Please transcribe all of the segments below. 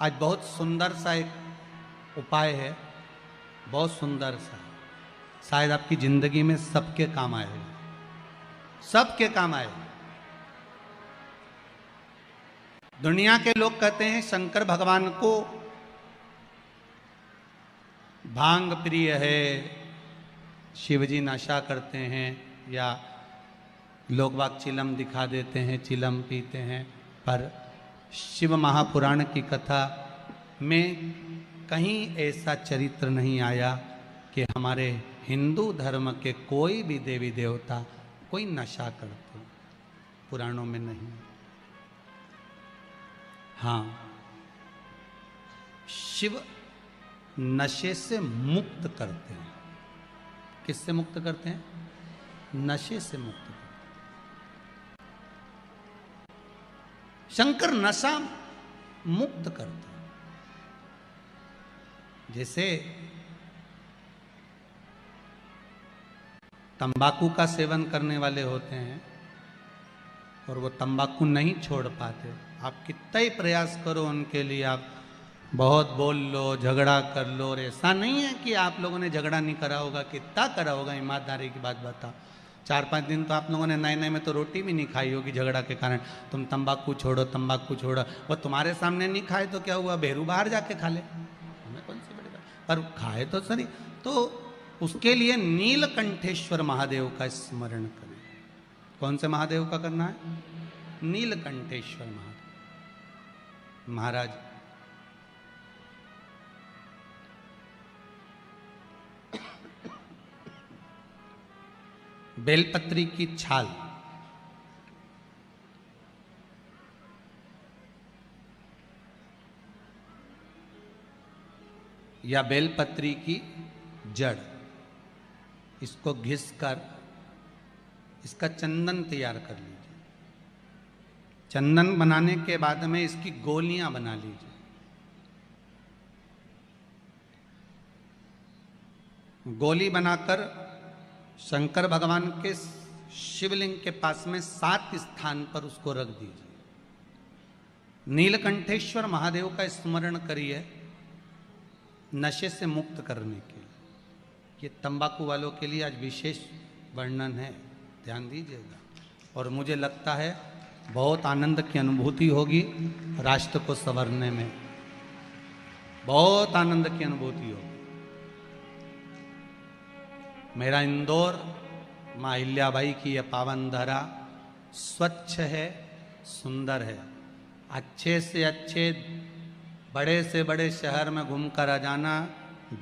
आज बहुत सुंदर सा एक उपाय है, बहुत सुंदर सा, शायद आपकी जिंदगी में सबके काम आएगा, सबके काम आएगा। दुनिया के लोग कहते हैं शंकर भगवान को भांग प्रिय है, शिवजी नशा करते हैं, या लोग बाग चिलम दिखा देते हैं, चिलम पीते हैं। पर शिव महापुराण की कथा में कहीं ऐसा चरित्र नहीं आया कि हमारे हिंदू धर्म के कोई भी देवी देवता कोई नशा करते, पुराणों में नहीं। हाँ, शिव नशे से मुक्त करते हैं। किससे मुक्त करते हैं? नशे से मुक्त करते हैं। शंकर नशा मुक्त करते हैं। जैसे तंबाकू का सेवन करने वाले होते हैं और वो तंबाकू नहीं छोड़ पाते, आप कितना ही प्रयास करो उनके लिए, आप बहुत बोल लो, झगड़ा कर लो, और ऐसा नहीं है कि आप लोगों ने झगड़ा नहीं करा होगा, कितना करा होगा, ईमानदारी की बात बताओ। 4-5 दिन तो आप लोगों ने नए नए में तो रोटी भी नहीं खाई होगी झगड़ा के कारण। तुम तंबाकू छोड़ो, तंबाकू छोड़ो, वो तुम्हारे सामने नहीं खाए तो क्या हुआ, भेरू बाहर जाके खा ले, हमें कौन सी बड़ी बात, पर खाए तो सही। तो उसके लिए नीलकंठेश्वर महादेव का स्मरण करें। कौन से महादेव का करना है? नीलकंठेश्वर महादेव महाराज। बेलपत्री की छाल या बेलपत्री की जड़, इसको घिसकर इसका चंदन तैयार कर लीजिए। चंदन बनाने के बाद में इसकी गोलियां बना लीजिए। गोली बनाकर शंकर भगवान के शिवलिंग के पास में 7 स्थान पर उसको रख दीजिए। नीलकंठेश्वर महादेव का स्मरण करिए नशे से मुक्त करने के लिए। ये तंबाकू वालों के लिए आज विशेष वर्णन है, ध्यान दीजिएगा। और मुझे लगता है बहुत आनंद की अनुभूति होगी, राष्ट्र को संवरने में बहुत आनंद की अनुभूति होगी। मेरा इंदौर माँ अहिल्याबाई की यह पावन धरा स्वच्छ है, सुंदर है। अच्छे से अच्छे बड़े से बड़े शहर में घूमकर आ जाना,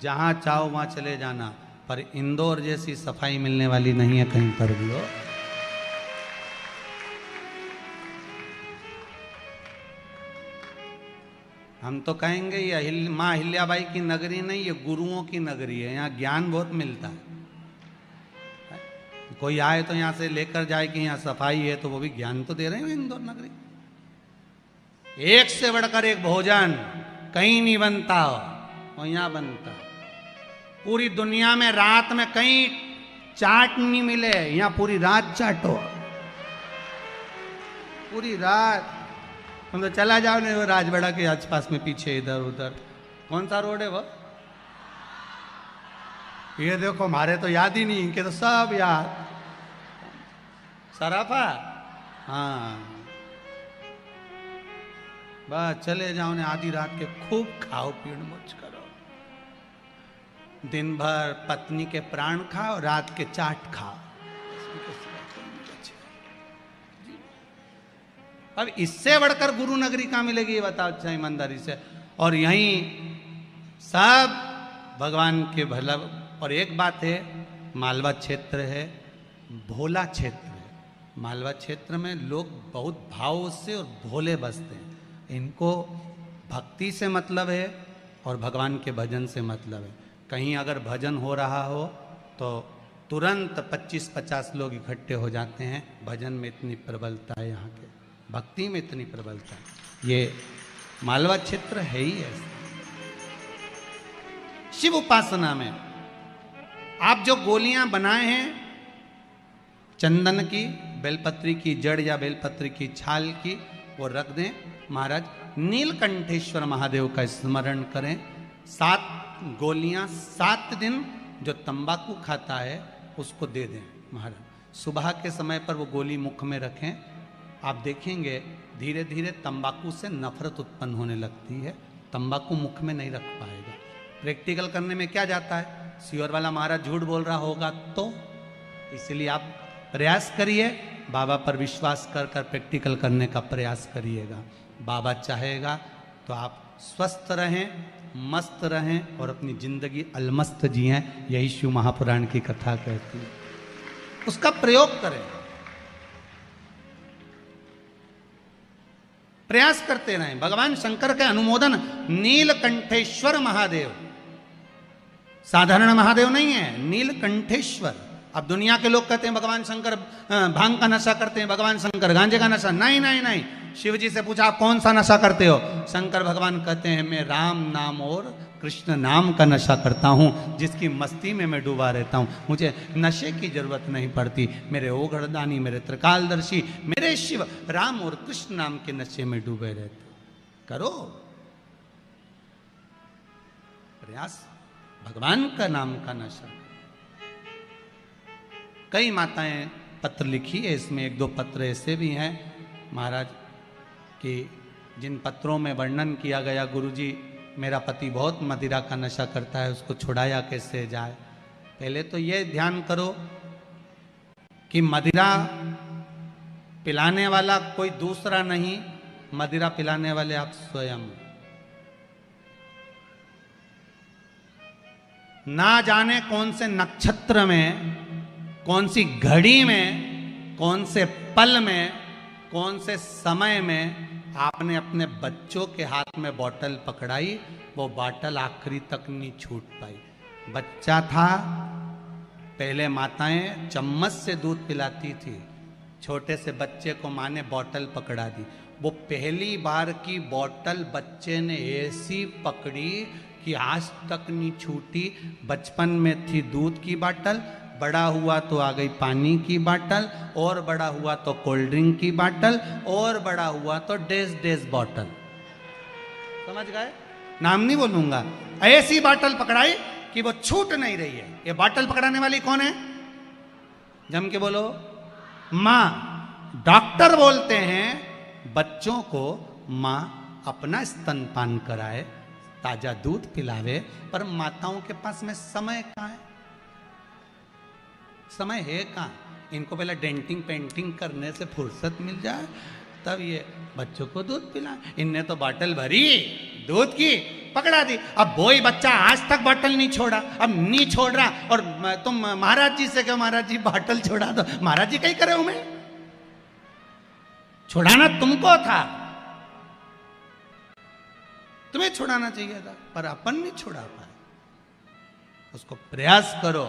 जहाँ चाहो वहाँ चले जाना, पर इंदौर जैसी सफाई मिलने वाली नहीं है कहीं पर भी हो। हम तो कहेंगे ये माँ अहिल्याबाई की नगरी नहीं, ये गुरुओं की नगरी है। यहाँ ज्ञान बहुत मिलता है। कोई आए तो यहाँ से लेकर जाए कि यहाँ सफाई है, तो वो भी ज्ञान तो दे रहे हैं इंदौर नगरी। एक से बढ़कर एक भोजन कहीं नहीं बनता हो, और यहाँ बनता। पूरी दुनिया में रात में कहीं चाट नहीं मिले, यहाँ पूरी रात चाटो, पूरी रात। तुम तो चला जाओ नहीं, वो राजवाड़ा के आसपास में पीछे इधर उधर, कौन सा रोड है वो, ये देखो, हमारे तो याद ही नहीं, इनके तो सब याद। सराफा, हाँ, बस चले जाओ ने आधी रात के खूब खाओ पीड़ मौज करो, दिन भर पत्नी के प्राण खाओ, रात के चाट खाओ। अब इससे बढ़कर गुरु नगरी कहाँ मिलेगी, ये बताओ अच्छा ईमानदारी से। और यहीं सब भगवान के भला। और एक बात है, मालवा क्षेत्र है, भोला क्षेत्र है। मालवा क्षेत्र में लोग बहुत भाव से और भोले बसते हैं। इनको भक्ति से मतलब है और भगवान के भजन से मतलब है। कहीं अगर भजन हो रहा हो तो तुरंत 25-50 लोग इकट्ठे हो जाते हैं। भजन में इतनी प्रबलता है, यहाँ के भक्ति में इतनी प्रबलता है। ये मालवा क्षेत्र है ही ऐसा। शिव उपासना में आप जो गोलियां बनाए हैं चंदन की, बेलपत्री की जड़ या बेलपत्री की छाल की, वो रख दें। महाराज नीलकंठेश्वर महादेव का स्मरण करें। 7 गोलियां 7 दिन जो तंबाकू खाता है उसको दे दें महाराज। सुबह के समय पर वो गोली मुख में रखें, आप देखेंगे धीरे धीरे तंबाकू से नफरत उत्पन्न होने लगती है, तंबाकू मुख में नहीं रख पाएगा। प्रैक्टिकल करने में क्या जाता है, सियोर वाला महाराज झूठ बोल रहा होगा तो, इसलिए आप प्रयास करिए, बाबा पर विश्वास कर कर प्रैक्टिकल करने का प्रयास करिएगा। बाबा चाहेगा तो आप स्वस्थ रहें, मस्त रहें और अपनी जिंदगी अलमस्त जिएं। यही शिव महापुराण की कथा कहती है, उसका प्रयोग करें, प्रयास करते रहें। भगवान शंकर के अनुमोदन नीलकंठेश्वर महादेव, साधारण महादेव नहीं है, नीलकंठेश्वर। अब दुनिया के लोग कहते हैं भगवान शंकर भांग का नशा करते हैं, भगवान शंकर गांजे का नशा, नहीं नहीं नहीं। शिव जी से पूछा आप कौन सा नशा करते हो, शंकर भगवान कहते हैं मैं राम नाम और कृष्ण नाम का नशा करता हूँ, जिसकी मस्ती में मैं डूबा रहता हूँ, मुझे नशे की जरूरत नहीं पड़ती। मेरे ओघड़दानी, मेरे त्रिकालदर्शी, मेरे शिव राम और कृष्ण नाम के नशे में डूबे रहते। करो प्रयास, भगवान का नाम का नशा। कई माताएं पत्र लिखी है, इसमें 1-2 पत्र ऐसे भी हैं महाराज कि जिन पत्रों में वर्णन किया गया, गुरुजी मेरा पति बहुत मदिरा का नशा करता है, उसको छुड़ाया कैसे जाए। पहले तो ये ध्यान करो कि मदिरा पिलाने वाला कोई दूसरा नहीं, मदिरा पिलाने वाले आप स्वयं। ना जाने कौन से नक्षत्र में, कौन सी घड़ी में, कौन से पल में, कौन से समय में आपने अपने बच्चों के हाथ में बोतल पकड़ाई, वो बोतल आखिरी तक नहीं छूट पाई। बच्चा था, पहले माताएं चम्मच से दूध पिलाती थी, छोटे से बच्चे को माँ ने बोतल पकड़ा दी। वो पहली बार की बोतल बच्चे ने ऐसी पकड़ी कि आज तक नहीं छूटी। बचपन में थी दूध की बोतल, बड़ा हुआ तो आ गई पानी की बोतल, और बड़ा हुआ तो कोल्ड ड्रिंक की बोतल, और बड़ा हुआ तो डेज बोतल। समझ गए, नाम नहीं बोलूंगा। ऐसी बोतल पकड़ाई कि वो छूट नहीं रही है। ये बोतल पकड़ाने वाली कौन है, जम के बोलो, माँ। डॉक्टर बोलते हैं बच्चों को माँ अपना स्तनपान कराए, ताजा दूध पिलावे, पर माताओं के पास में समय कहाँ है, समय है कहाँ। इनको पहले डेंटिंग पेंटिंग करने से फुर्सत मिल जाए तब ये बच्चों को दूध पिलाए। इनने तो बोतल भरी दूध की, पकड़ा दी। अब वही बच्चा आज तक बोतल नहीं छोड़ा, अब नहीं छोड़ रहा, और तुम महाराज जी से कहो महाराज जी बोतल छोड़ा दो। महाराज जी कहीं करे हो, मैं छुड़ाना तुमको था, तुम्हें छुड़ाना चाहिए था, पर अपन नहीं छुड़ा पाए। उसको प्रयास करो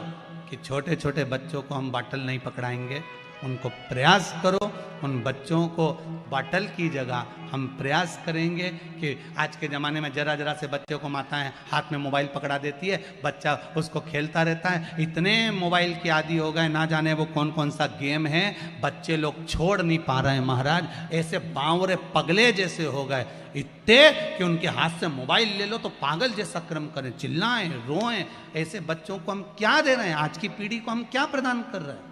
कि छोटे छोटे बच्चों को हम बोतल नहीं पकड़ाएंगे, उनको प्रयास करो उन बच्चों को बोतल की जगह हम प्रयास करेंगे कि आज के ज़माने में जरा जरा से बच्चों को माताएं हाथ में मोबाइल पकड़ा देती है, बच्चा उसको खेलता रहता है। इतने मोबाइल के आदी हो गए, ना जाने वो कौन कौन सा गेम है, बच्चे लोग छोड़ नहीं पा रहे हैं महाराज। ऐसे बावरे पगले जैसे हो गए इतने कि उनके हाथ से मोबाइल ले लो तो पागल जैसा क्रम करें, चिल्लाएं, रोएं। ऐसे बच्चों को हम क्या दे रहे हैं, आज की पीढ़ी को हम क्या प्रदान कर रहे हैं,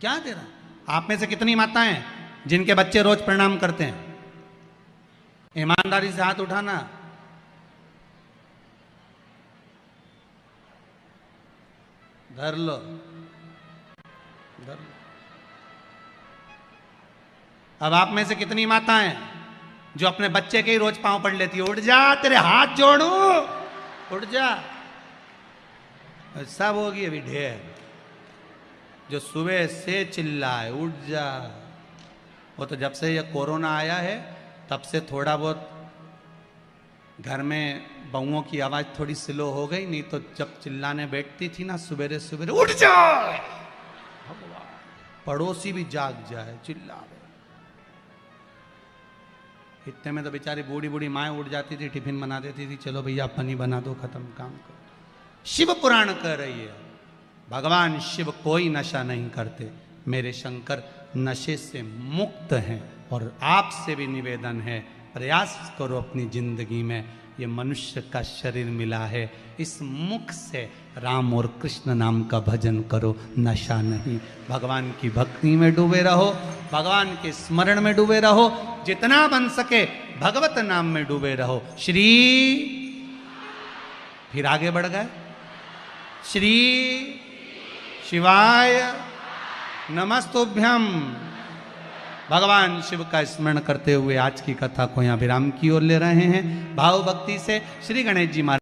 क्या दे रहे हैं। आप में से कितनी माताएं जिनके बच्चे रोज प्रणाम करते हैं, ईमानदारी से हाथ उठाना। धर लो, धर लो। अब आप में से कितनी माताएं जो अपने बच्चे के ही रोज पांव पड़ लेती है, उठ जा तेरे हाथ जोड़ू, उठ जा। सब होगी अभी ढेर जो सुबह से चिल्लाए उठ जा। वो तो जब से ये कोरोना आया है तब से थोड़ा बहुत घर में बहुओं की आवाज थोड़ी स्लो हो गई, नहीं तो जब चिल्लाने बैठती थी ना सुबेरे सुबेरे, उठ जा, पड़ोसी भी जाग जाए चिल्ला। इतने में तो बेचारी बूढ़ी बूढ़ी माएँ उठ जाती थी, टिफिन बना देती थी, चलो भैया पनी बना दो, खत्म काम करो। शिव पुराण कह रही है भगवान शिव कोई नशा नहीं करते, मेरे शंकर नशे से मुक्त हैं, और आपसे भी निवेदन है, प्रयास करो अपनी जिंदगी में, ये मनुष्य का शरीर मिला है, इस मुख से राम और कृष्ण नाम का भजन करो, नशा नहीं। भगवान की भक्ति में डूबे रहो, भगवान के स्मरण में डूबे रहो, जितना बन सके भगवत नाम में डूबे रहो। श्री, फिर आगे बढ़ गए, श्री शिवाय नमस्तुभ्यम। भगवान शिव का स्मरण करते हुए आज की कथा को यहाँ विराम की ओर ले रहे हैं। भाव भक्ति से श्री गणेश जी महाराज